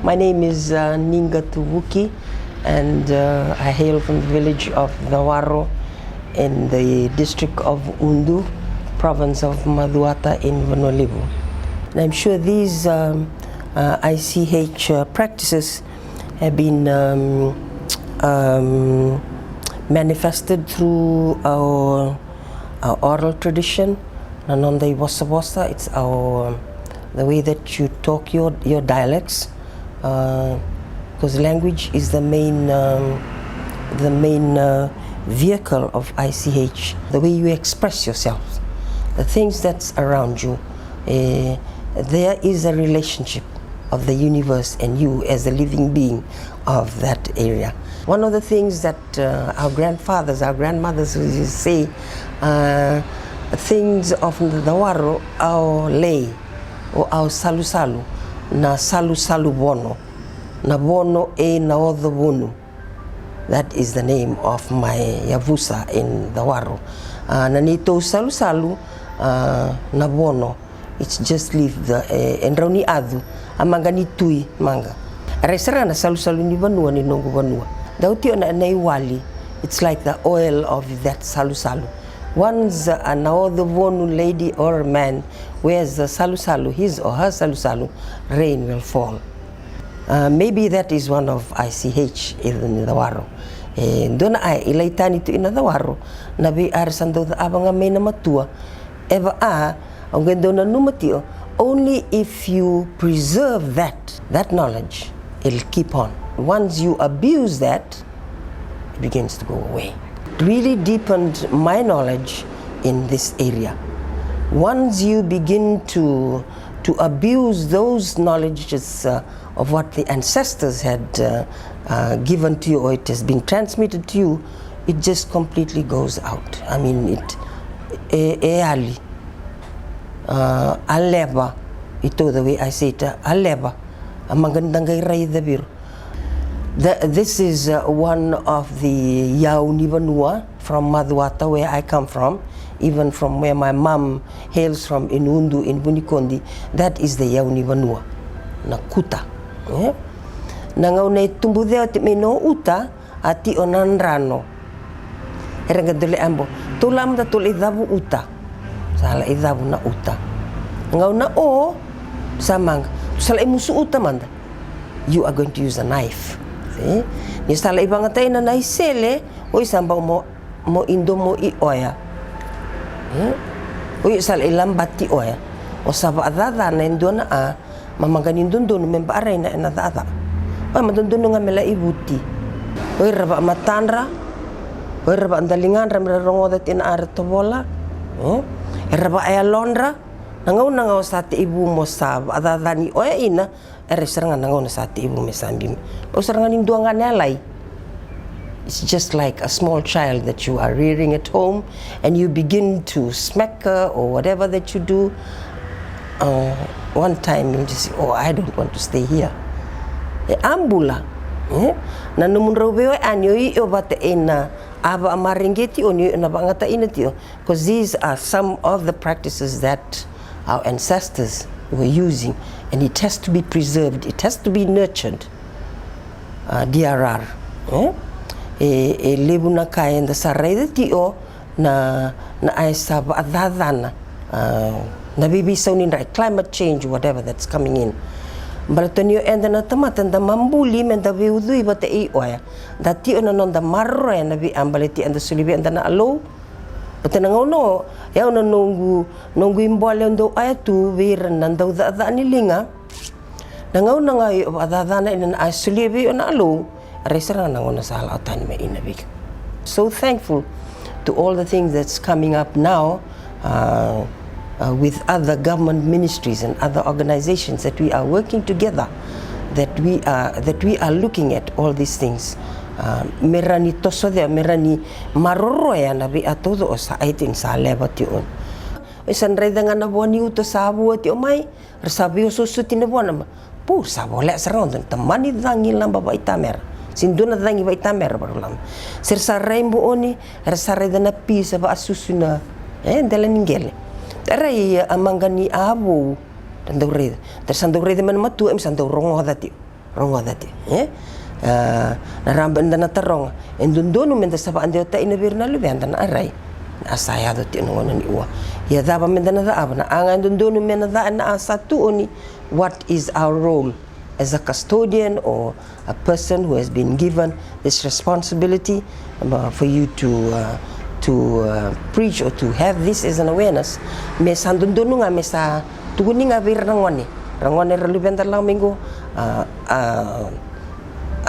My name is Niqa Tuvuki, and I hail from the village of Nawaro in the district of Undu, province of Maduata in Vanolivu. And I'm sure these ICH practices have been manifested through our oral tradition. Nanonda Wasa Wasa, it's the way that you talk your dialects, because language is the main vehicle of ICH. The way you express yourself, the things that's around you, there is a relationship of the universe and you as a living being of that area. One of the things that our grandfathers, our grandmothers used to say, things of the waro, our lay, or our salu-salu, na salu-salu bono, na bono e na other bono. That is the name of my yavusa in the waro. Nanito salu-salu, na bono, it's just leave the enrauni adu, amanga ni tui manga. Resera na salu-salu ni banua ni nongo banua. Dauti ona na iwali, it's like the oil of that salu-salu. Once an Aodhavonu lady or man wears the salu-salu, his or her salu-salu, rain will fall. Maybe that is one of ICH in the waro. Dona ai ilaitani tu ina the waro, nabi arsando the abanga mena matua, eva ang dona numatio, only if you preserve that knowledge, it'll keep on. Once you abuse that, it begins to go away. It really deepened my knowledge in this area. Once you begin to abuse those knowledges of what the ancestors had given to you, or it has been transmitted to you, it just completely goes out. I mean, eali, aleba, ito the way I say it, aleba, amagandang gayray the bir. This is one of the Yaunivanua from Maduata, where I come from, even from where my mom hails from in Undu, in Bunikondi. That is the Yaunivanua, na kuta. Nangaw na itumbudeo ti mino uta ati onanrano. Eranga dole ambo. Tulam da tuli dabu uta. Sala idabu na uta. Nangaw na o samang. Sala imusu uta manda. You are going to use a knife. Ni sala ibang atay na naisele o isamba mo indo mo I oya. O sala ilambat ti oya. O saba adada na indo na mamaganin doon memba aray na inadada. O madundun nga mela ibuti. O raba matanra. O raba andalingan ramira rongodat inaara tobola. Raba ayalonra. Nangaw sa ati ibu mo sa adada ni oya ina. Serangan nangaw na sa ati ibu me sambim. O serangan yung duang nalay. It's just like a small child that you are rearing at home and you begin to smack her or whatever that you do. One time you just say, oh, I don't want to stay here. Ambula. Nanumun raw anyo iyo bata ina aba amaringeti onyo na bangata inatio, because these are some of the practices that our ancestors were using, and it has to be preserved, it has to be nurtured. DRR. Lebu na kaya na saray tio na ay sa adadana nabibisaw ni climate change, whatever that's coming in. Balatonyo enda na tamatan da mambuli men da viudui bata oya da tio na non da marro na bi ambaliti enda sulibi enda na alo. Bata nangaw no yaw na nunggu imbole ndo ay tu viran nandaw da nilinga. Nangaw na nga adadana ina ay sulibi na alo. Aresara nangaw na sa halatan may inabig. So thankful to all the things that's coming up now. With other government ministries and other organizations that we are working together, that we are looking at all these things. Merani tosode, merani maroroya na bi atodo o sa aitin sa lebati on. Isan reda nga na buwan uto sa buwati o may resabi o susutin na buwan naman. Po sa wala sa round tamani dangil lang baba itamer. Sinduna dangi ba itamer barulam. Sir sa rainbow oni resa reda na pisa ba asusuna dala ninggele. Aray amangani abo tandaw red. Tersandau red man matu em sandau rongo dati. rongo dati na ramba ndana taronga endundonu menda sapa ande ta ina virna lubenda na arai na asaya do ti ngona ni ua ya daba menda na aba na anga endundonu mena da na asatu oni what is our role as a custodian or a person who has been given this responsibility for you to preach or to have this as an awareness me sandundonu nga me sa tuguni nga vir rangone relubenda lang minggo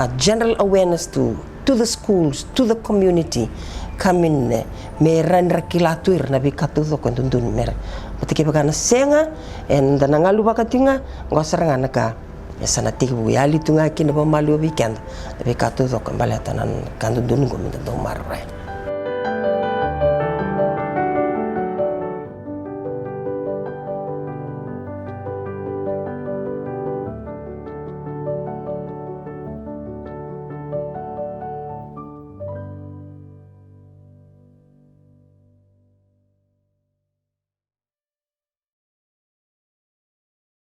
a general awareness to the schools, to the community, kamin me ran rakilatuir na bikatu to kondundun mer. Matike bagana senga and nangalu bakatinga ngosaranga naka sana tiku yali tunga kina pamalu weekend na bikatu to kambalatan kandundun go minda do marre.